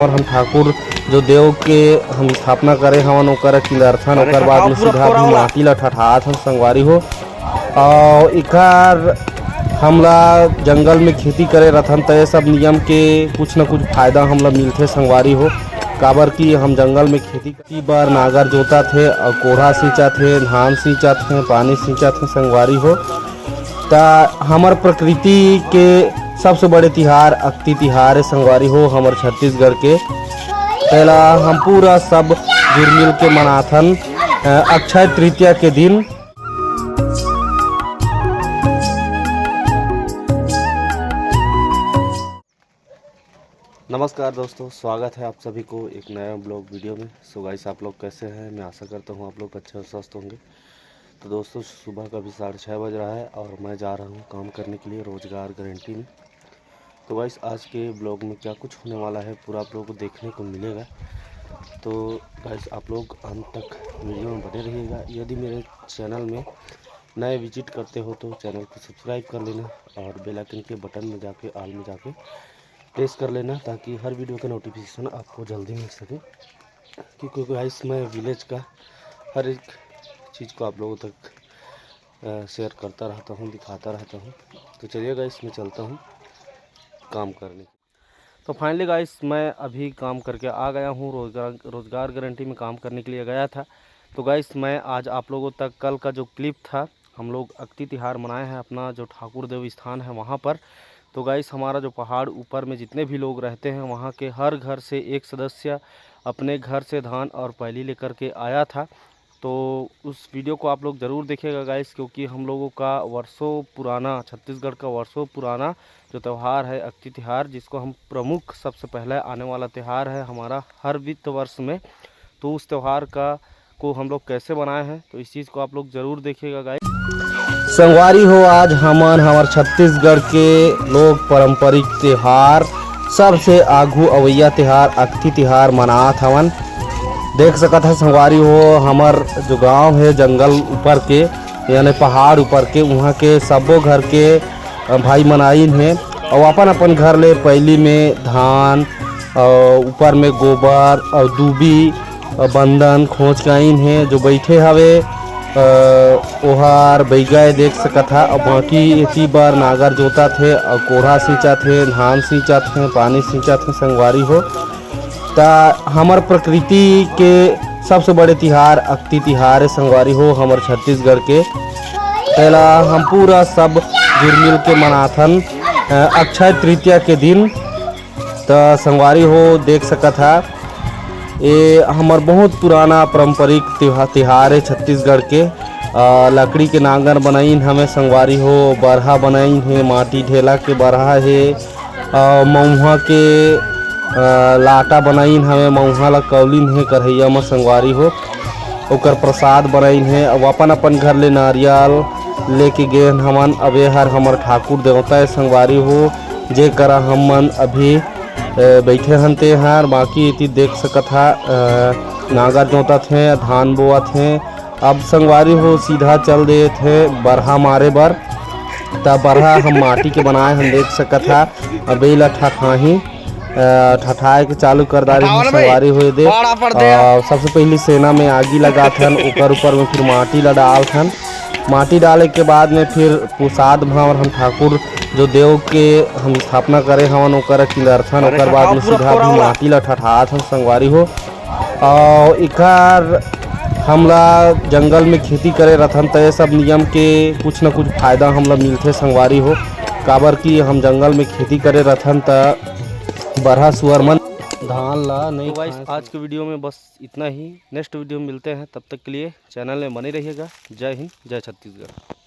और हम ठाकुर जो देव के हम स्थापना करे हवन ओकर किलरथन ओकर बाद में सीधा भी माटी ला ठठात हन संगवारी हो। और इकार हमला जंगल में खेती करे रथन तो ये सब नियम के कुछ न कुछ फायदा हमला मिलते संगवारी हो। काबर की हम जंगल में खेती की बार नागर जोता थे और कोढ़ा सींचा थे, धान सींचा थे, पानी सींचा थे संगवारी हो। ता हमर प्रकृति के सबसे बड़े तिहार अक्ति तिहार है संगवारी हो हमर छत्तीसगढ़ के। पहला हम पूरा सब जुड़ मिल के मनाथन अक्षय तृतीया के दिन। नमस्कार दोस्तों, स्वागत है आप सभी को एक नया ब्लॉग वीडियो में। सो गाइस, आप लोग कैसे हैं? मैं आशा करता हूँ आप लोग अच्छे और स्वस्थ होंगे। तो दोस्तों, सुबह का भी 6:30 बज रहा है और मैं जा रहा हूँ काम करने के लिए रोज़गार गारंटी में। तो गाइस, आज के ब्लॉग में क्या कुछ होने वाला है पूरा आप लोगों को देखने को मिलेगा। तो गाइस, आप लोग अंत तक वीडियो में बने रहिएगा। यदि मेरे चैनल में नए विजिट करते हो तो चैनल को सब्सक्राइब कर लेना और बेल आइकन के बटन में जाके ऑल में जाके प्रेस कर लेना ताकि हर वीडियो का नोटिफिकेशन आपको जल्दी मिल सके। क्योंकि गाइस, मैं विलेज का हर एक चीज़ को आप लोगों तक शेयर करता रहता हूँ, दिखाता रहता हूँ। तो चलिए गाइस, मैं चलता हूँ काम करने। तो फाइनली गाइस, मैं अभी काम करके आ गया हूँ। रोज़गार गारंटी में काम करने के लिए गया था। तो गाइस, मैं आज आप लोगों तक कल का जो क्लिप था, हम लोग अक्ति तिहार मनाए हैं अपना जो ठाकुर देव स्थान है वहाँ पर। तो गाइस, हमारा जो पहाड़ ऊपर में जितने भी लोग रहते हैं वहाँ के हर घर से एक सदस्य अपने घर से धान और पैली लेकर के आया था। तो उस वीडियो को आप लोग ज़रूर देखिएगा गाइस, क्योंकि हम लोगों का वर्षों पुराना, छत्तीसगढ़ का वर्षों पुराना जो त्यौहार है अक्ति तिहार, जिसको हम प्रमुख सबसे पहले आने वाला त्यौहार है हमारा हर वित्त वर्ष में। तो उस त्यौहार को हम लोग कैसे बनाए हैं, तो इस चीज़ को आप लोग ज़रूर देखिएगा गाइस। संगवारी हो, आज हमार छत्तीसगढ़ के लोग पारंपरिक त्यौहार सबसे आगू अवैया त्यौहार अक्ति तिहार मनात हवन। देख सकत है संगवारी हो, हमार जो गांव है जंगल ऊपर के यानी पहाड़ ऊपर के, वहाँ के सबो घर के भाई मनाइन है और अपन अपन घर ले पहली में धान और ऊपर में गोबर और दूबी बंदन खोज के आइन है जो बैठे हवे ओहार बैगाए देख सकत है। और बाकी इसी बार नागर जोता थे और कोढ़ा सींचा थे, धान सींचा थे, पानी सींचा थे संगवारी हो। ता हमर प्रकृति के सबसे बड़े तिहार अक्ति तिहार है संगवारी हो हमर छत्तीसगढ़ के। पहला हम पूरा सब जुड़ मिल के मनाथन अक्षय तृतीया के दिन। तो संगवारी हो, देख सकत है ये हमार बहुत पुराना पारंपरिक तिहार है छत्तीसगढ़ के। लकड़ी के नांगर बनाइन हमें संगवारी हो, बरहा बनाइन है, माटी ढेला के बरहा है, मऊहा के लाटा बनाइन हमें, मऊहा ला कौलिन है करहैया में संगवारी हो। ओकर प्रसाद बनाइन है। अब अपन अपन घर ले नारियल लेके गए हमन। अब ये हर हमार ठाकुर देवता है संगवारी हो, जे करा हमन अभी बैठे हनते हर। बाकी इति देख सकत है नागर जोता थे, धान बोआ थे। अब संगवारी हो सीधा चल दे थे बरहा मारे बर। तब बरहा हम माटी के बनाए हम देख सकत है। अब ला ठठाही ठठाए के चालू कर दारी संगवारी हुए दे। सबसे पहले सेना में आगी लगाथन, ऊपर में फिर माटी ला डालथन। माटी डाले के बाद में फिर प्रसाद भावर हम ठाकुर जो देव के हम स्थापना करे हवन ओकर किलरथन ओकर बाद में सीधा भी माटी ला ठठात हम संगवारी हो। और इकार हमला जंगल में खेती करे रथन तो ये सब नियम के कुछ न कुछ फायदा हमला मिलते संगवारी हो। काबर की हम जंगल में खेती करे रथन तो बरहा सुअर मन धान ला नहीं। तो गाइस, आज के वीडियो में बस इतना ही। नेक्स्ट वीडियो में मिलते हैं, तब तक के लिए चैनल में बने रहिएगा। जय हिंद, जय छत्तीसगढ़।